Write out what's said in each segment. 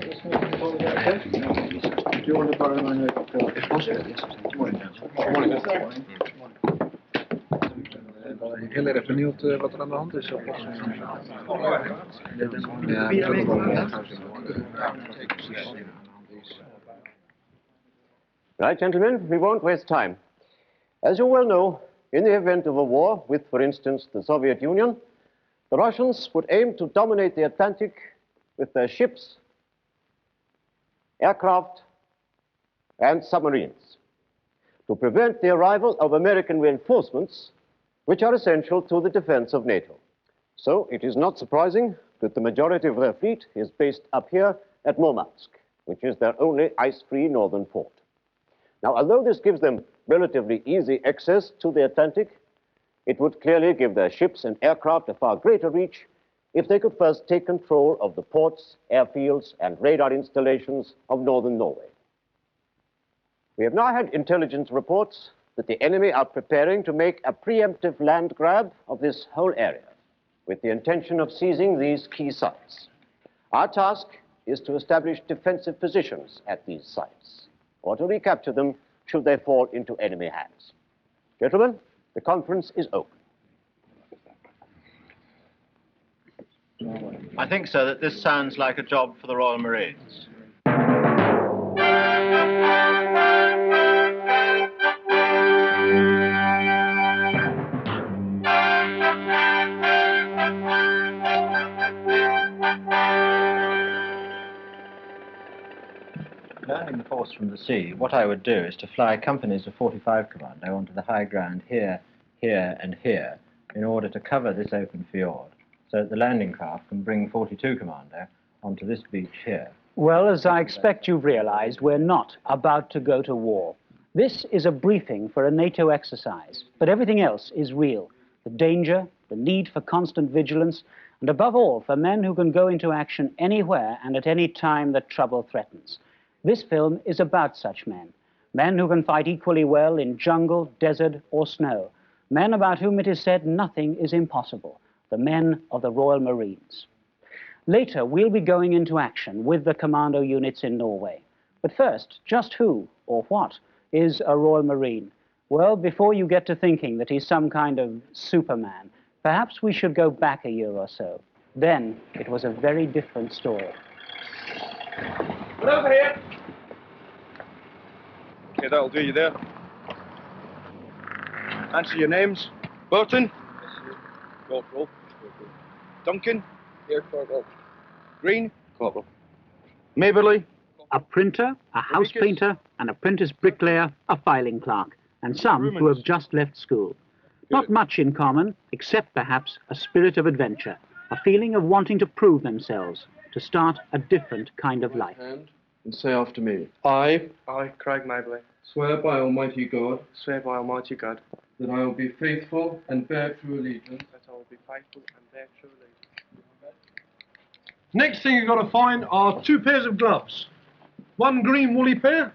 Do you want to borrow my notebook? If possible, yes. Heel erg benieuwd wat er aan de hand is. Right, gentlemen, we won't waste time. As you well know, in the event of a war with, for instance, the Soviet Union, the Russians would aim to dominate the Atlantic with their ships, aircraft, and submarines to prevent the arrival of American reinforcements, which are essential to the defense of NATO. So it is not surprising that the majority of their fleet is based up here at Murmansk, which is their only ice-free northern port. Now, although this gives them relatively easy access to the Atlantic, it would clearly give their ships and aircraft a far greater reach if they could first take control of the ports, airfields, and radar installations of northern Norway. We have now had intelligence reports that the enemy are preparing to make a preemptive land grab of this whole area with the intention of seizing these key sites. Our task is to establish defensive positions at these sites or to recapture them should they fall into enemy hands. Gentlemen, the conference is open. I think, sir, that this sounds like a job for the Royal Marines. Learning the force from the sea, what I would do is to fly companies of 45 Commando onto the high ground here, here, and here in order to cover this open fjord, so that the landing craft can bring 42 Commando onto this beach here. Well, as I expect you've realized, we're not about to go to war. This is a briefing for a NATO exercise, but everything else is real. The danger, the need for constant vigilance, and above all, for men who can go into action anywhere and at any time that trouble threatens. This film is about such men, men who can fight equally well in jungle, desert, or snow, men about whom it is said nothing is impossible, the men of the Royal Marines. Later, we'll be going into action with the commando units in Norway. But first, just who, or what, is a Royal Marine? Well, before you get to thinking that he's some kind of Superman, perhaps we should go back a year or so. Then, it was a very different story. Get over here! Okay, that'll do you there. Answer your names. Burton. Corporal. Duncan. Here, Corporal. Green. Corporal. Maberly. A printer, a house painter, an apprentice bricklayer, a filing clerk, and some who have just left school. Not much in common, except perhaps a spirit of adventure, a feeling of wanting to prove themselves, to start a different kind of life. And say after me. I, Craig Maberly, Swear by Almighty God. swear by Almighty God That I will be faithful and bear true allegiance. that I will be faithful and bear true allegiance. Next thing you've got to find are 2 pairs of gloves. 1 green woolly pair,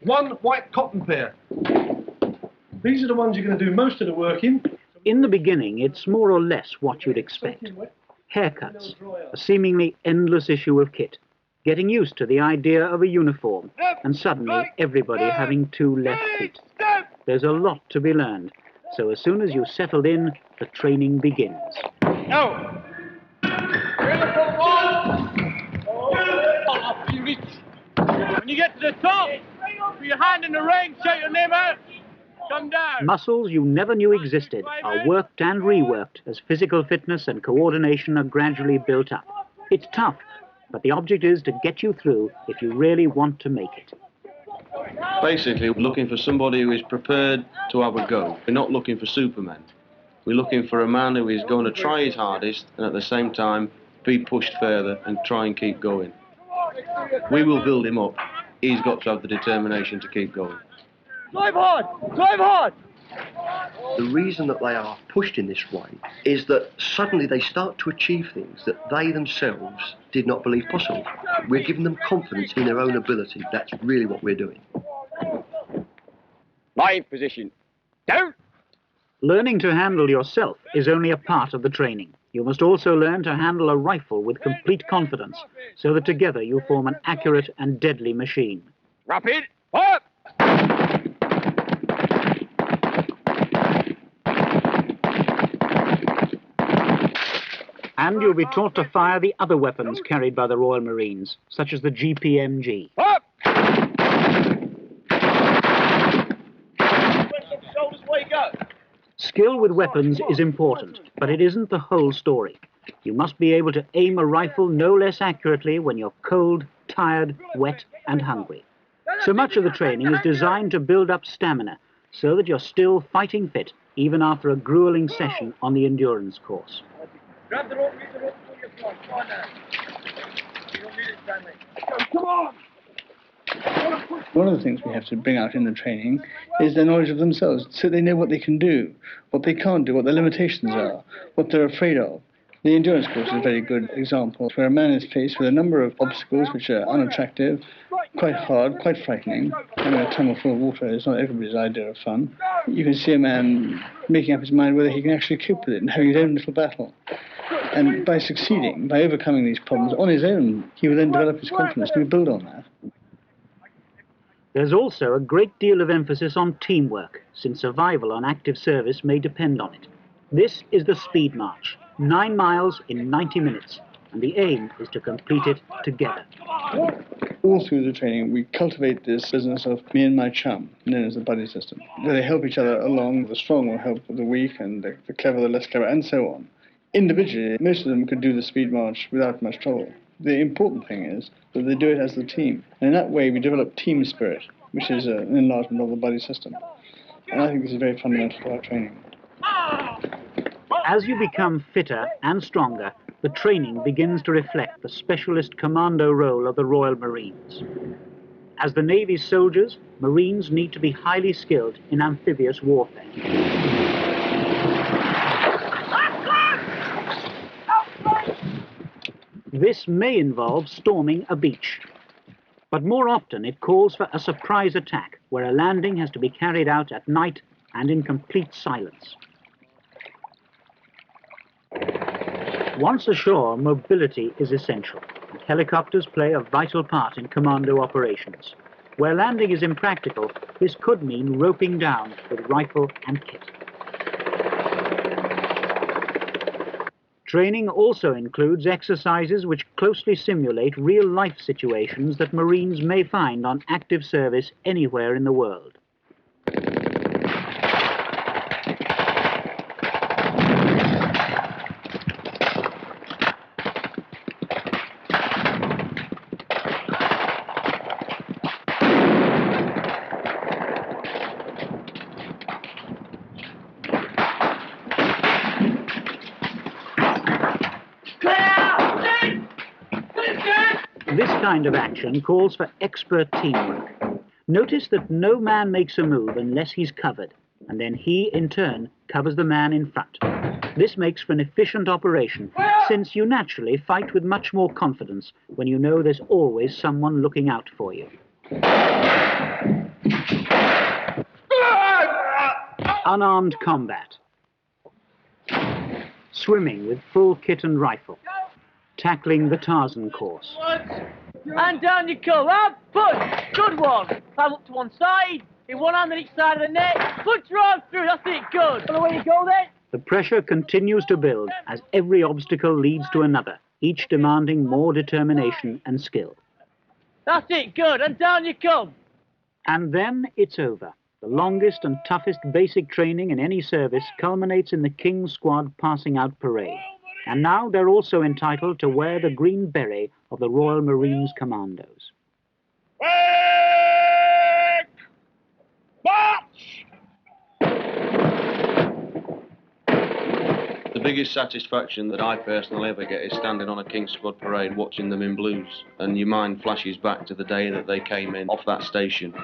1 white cotton pair. These are the ones you're going to do most of the work in. In the beginning, it's more or less what you'd expect. Haircuts, a seemingly endless issue of kit, getting used to the idea of a uniform, and suddenly everybody having 2 left feet. There's a lot to be learned, so as soon as you settled in, the training begins. Now! When you get to the top, put your hand in the ring, shout your name out, come down. Muscles you never knew existed are worked and reworked as physical fitness and coordination are gradually built up. It's tough, but the object is to get you through if you really want to make it. Basically, we're looking for somebody who is prepared to have a go. We're not looking for Superman. We're looking for a man who is going to try his hardest and at the same time be pushed further and try and keep going. We will build him up. He's got to have the determination to keep going. Drive hard! Drive hard! The reason that they are pushed in this way is that suddenly they start to achieve things that they themselves did not believe possible. We're giving them confidence in their own ability. That's really what we're doing. My position. Down! Learning to handle yourself is only a part of the training. You must also learn to handle a rifle with complete confidence, so that together you form an accurate and deadly machine. Rapid! Up! And you'll be taught to fire the other weapons carried by the Royal Marines, such as the GPMG. Up! Skill with weapons is important, but it isn't the whole story. You must be able to aim a rifle no less accurately when you're cold, tired, wet, and hungry. So much of the training is designed to build up stamina, so that you're still fighting fit, even after a grueling session on the endurance course. Grab the rope, use the rope, pull your flag. Come on now. You don't need it, Stanley. Come on! One of the things we have to bring out in the training is their knowledge of themselves, so they know what they can do, what they can't do, what their limitations are, what they're afraid of. The endurance course is a very good example, where a man is faced with a number of obstacles which are unattractive, quite hard, quite frightening. I mean, a tunnel full of water is not everybody's idea of fun. You can see a man making up his mind whether he can actually cope with it and having his own little battle. And by succeeding, by overcoming these problems on his own, he will then develop his confidence and build on that. There's also a great deal of emphasis on teamwork, since survival on active service may depend on it. This is the speed march, 9 miles in 90 minutes, and the aim is to complete it together. All through the training, we cultivate this business of me and my chum, known as the buddy system, where they help each other along. The strong will help the weak, and the clever the less clever, and so on. Individually, most of them could do the speed march without much trouble. The important thing is that they do it as a team. And in that way, we develop team spirit, which is an enlargement of the buddy system. And I think this is very fundamental to our training. As you become fitter and stronger, the training begins to reflect the specialist commando role of the Royal Marines. As the Navy's soldiers, Marines need to be highly skilled in amphibious warfare. This may involve storming a beach, but more often it calls for a surprise attack, where a landing has to be carried out at night and in complete silence. Once ashore, mobility is essential, and helicopters play a vital part in commando operations. Where landing is impractical, this could mean roping down with rifle and kit. Training also includes exercises which closely simulate real-life situations that Marines may find on active service anywhere in the world. This kind of action calls for expert teamwork. Notice that no man makes a move unless he's covered, and then he, in turn, covers the man in front. This makes for an efficient operation, since you naturally fight with much more confidence when you know there's always someone looking out for you. Unarmed combat. Swimming with full kit and rifle. Tackling the Tarzan course. And down you go, up, push, good one. Climb up to one side, in one hand on each side of the net, punch right through, that's it, good. And away you go then. The pressure continues to build as every obstacle leads to another, each demanding more determination and skill. That's it, good, and down you come. And then it's over. The longest and toughest basic training in any service culminates in the King's Squad passing out parade. And now they're also entitled to wear the green beret of the Royal Marines Commandos. Break! March! The biggest satisfaction that I personally ever get is standing on a King's Squad parade watching them in blues, and your mind flashes back to the day that they came in off that station,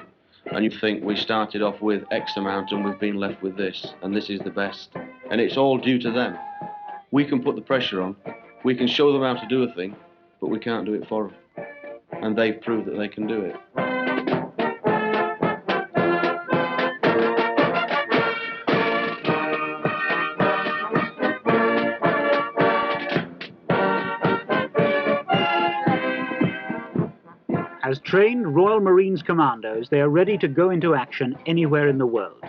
and you think we started off with X amount and we've been left with this, and this is the best. And it's all due to them. We can put the pressure on, we can show them how to do a thing, but we can't do it for them. And they've proved that they can do it. As trained Royal Marines commandos, they are ready to go into action anywhere in the world.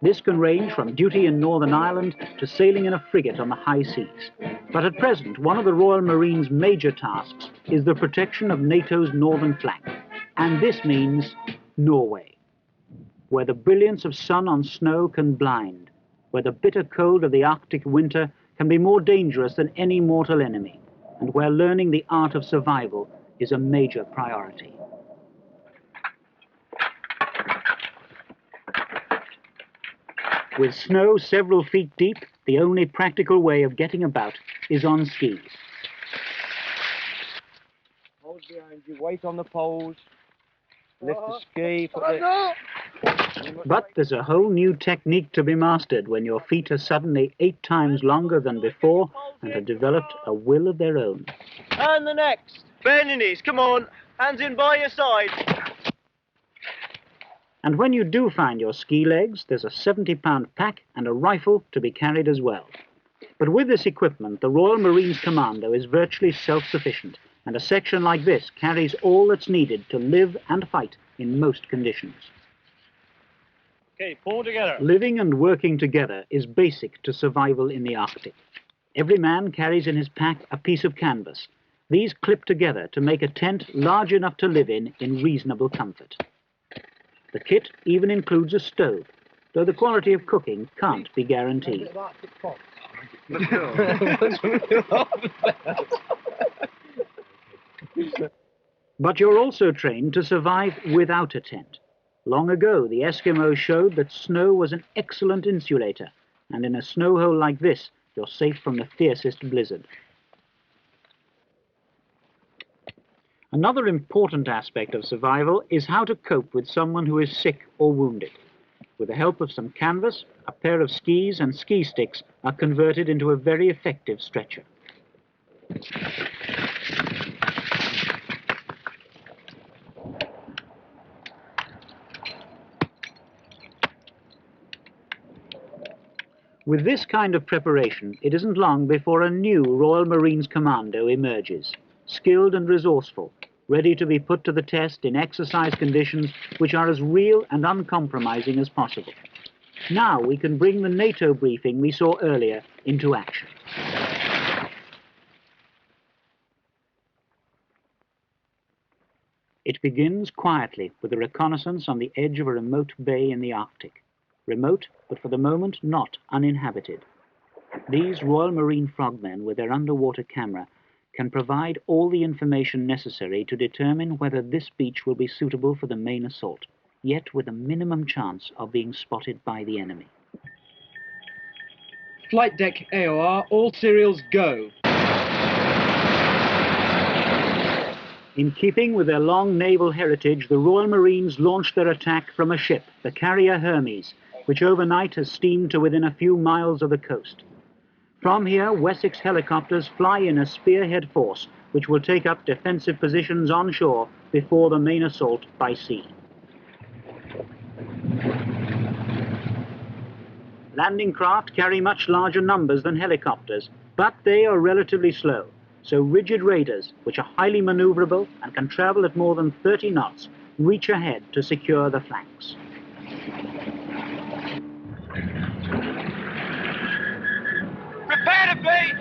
This can range from duty in Northern Ireland to sailing in a frigate on the high seas. But at present, one of the Royal Marines' major tasks is the protection of NATO's northern flank. And this means Norway, where the brilliance of sun on snow can blind, where the bitter cold of the Arctic winter can be more dangerous than any mortal enemy, and where learning the art of survival is a major priority. With snow several feet deep, the only practical way of getting about is on skis. Hold behind you, weight on the poles, lift the ski, put the... But there's a whole new technique to be mastered when your feet are suddenly 8 times longer than before and have developed a will of their own. And the next. Bend your knees, come on. Hands in by your side. And when you do find your ski legs, there's a 70-pound pack and a rifle to be carried as well. But with this equipment, the Royal Marines Commando is virtually self-sufficient, and a section like this carries all that's needed to live and fight in most conditions. Okay, pull together. Living and working together is basic to survival in the Arctic. Every man carries in his pack a piece of canvas. These clip together to make a tent large enough to live in reasonable comfort. The kit even includes a stove, though the quality of cooking can't be guaranteed. But you're also trained to survive without a tent. Long ago, the Eskimos showed that snow was an excellent insulator, and in a snow hole like this, you're safe from the fiercest blizzard. Another important aspect of survival is how to cope with someone who is sick or wounded. With the help of some canvas, a pair of skis and ski sticks are converted into a very effective stretcher. With this kind of preparation, it isn't long before a new Royal Marines Commando emerges, skilled and resourceful, ready to be put to the test in exercise conditions which are as real and uncompromising as possible. Now we can bring the NATO briefing we saw earlier into action. It begins quietly with a reconnaissance on the edge of a remote bay in the Arctic. Remote, but for the moment not uninhabited. These Royal Marine frogmen with their underwater camera can provide all the information necessary to determine whether this beach will be suitable for the main assault, yet with a minimum chance of being spotted by the enemy. Flight deck AOR, all serials go. In keeping with their long naval heritage, the Royal Marines launched their attack from a ship, the carrier Hermes, which overnight has steamed to within a few miles of the coast. From here, Wessex helicopters fly in a spearhead force, which will take up defensive positions on shore before the main assault by sea. Landing craft carry much larger numbers than helicopters, but they are relatively slow, so rigid raiders, which are highly maneuverable and can travel at more than 30 knots, reach ahead to secure the flanks. Prepare to bait!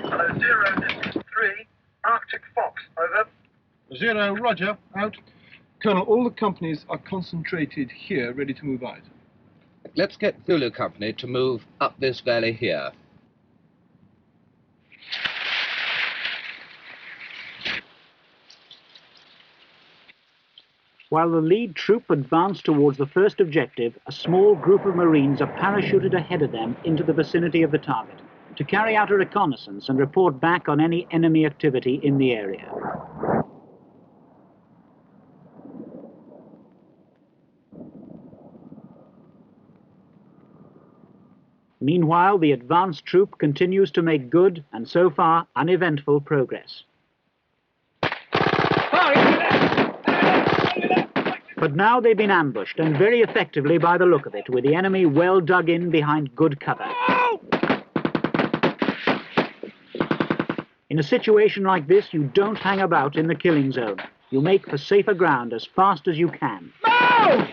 Hello, 0, this is 3, Arctic Fox, over. 0, roger, out. Colonel, all the companies are concentrated here, ready to move out. Let's get Zulu Company to move up this valley here. While the lead troop advanced towards the first objective, a small group of Marines are parachuted ahead of them into the vicinity of the target to carry out a reconnaissance and report back on any enemy activity in the area. Meanwhile, the advanced troop continues to make good and so far uneventful progress. But now they've been ambushed, and very effectively by the look of it, with the enemy well dug in behind good cover. In a situation like this, you don't hang about in the killing zone. You make for safer ground as fast as you can. Move!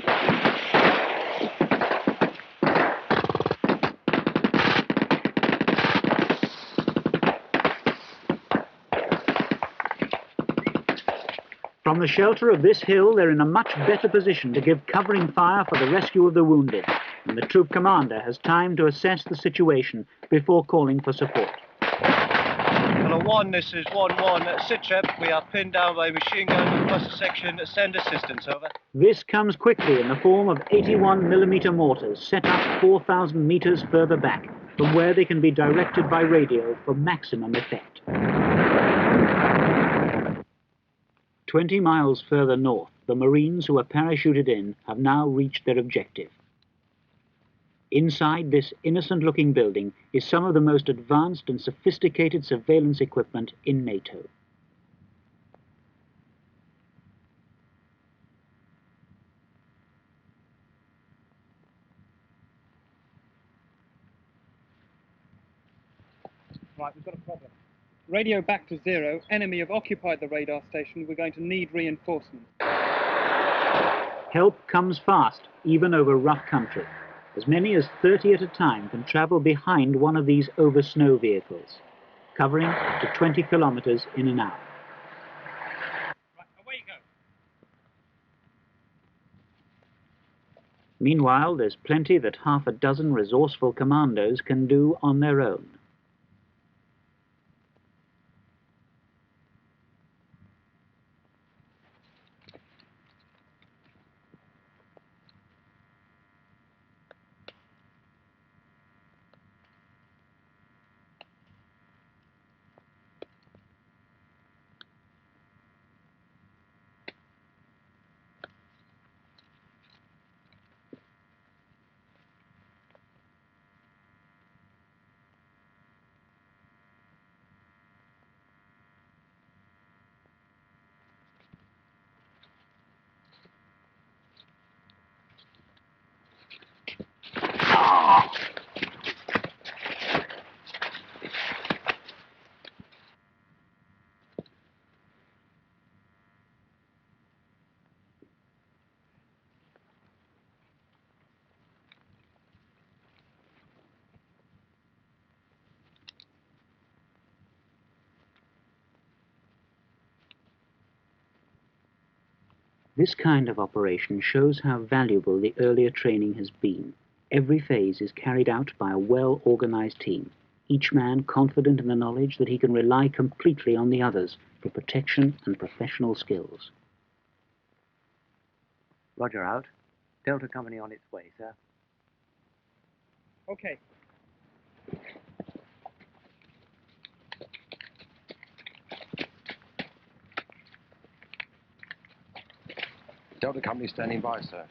From the shelter of this hill, they're in a much better position to give covering fire for the rescue of the wounded, and the troop commander has time to assess the situation before calling for support. Hello 1, this is 1-1 at Sitrep. We are pinned down by a machine gun plus a section. Send assistance, over. This comes quickly in the form of 81mm mortars set up 4,000 meters further back, from where they can be directed by radio for maximum effect. 20 miles further north, the Marines who are parachuted in have now reached their objective. Inside this innocent-looking building is some of the most advanced and sophisticated surveillance equipment in NATO. Right, we've got a problem. Radio back to 0. Enemy have occupied the radar station. We're going to need reinforcement. Help comes fast, even over rough country. As many as 30 at a time can travel behind one of these over-snow vehicles, covering up to 20 kilometers in an hour. Right, away you go. Meanwhile, there's plenty that half a dozen resourceful commandos can do on their own. This kind of operation shows how valuable the earlier training has been. Every phase is carried out by a well-organized team, each man confident in the knowledge that he can rely completely on the others for protection and professional skills. Roger out. Delta Company on its way, sir. Okay. Delta Company standing by, sir.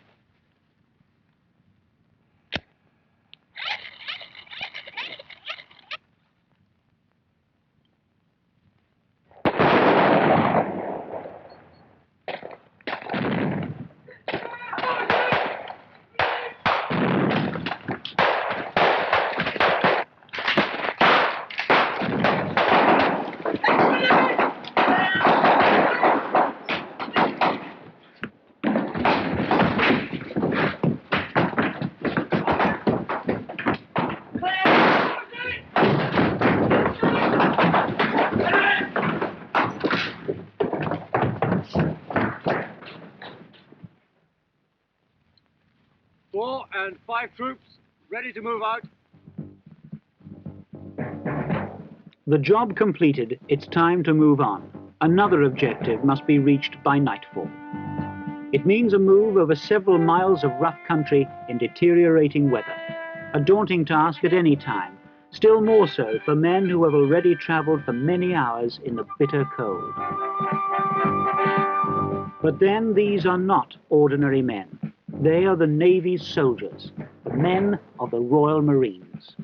And 5 troops ready to move out. The job completed, it's time to move on. Another objective must be reached by nightfall. It means a move over several miles of rough country in deteriorating weather. A daunting task at any time, still more so for men who have already traveled for many hours in the bitter cold. But then these are not ordinary men. They are the Navy's soldiers, the men of the Royal Marines.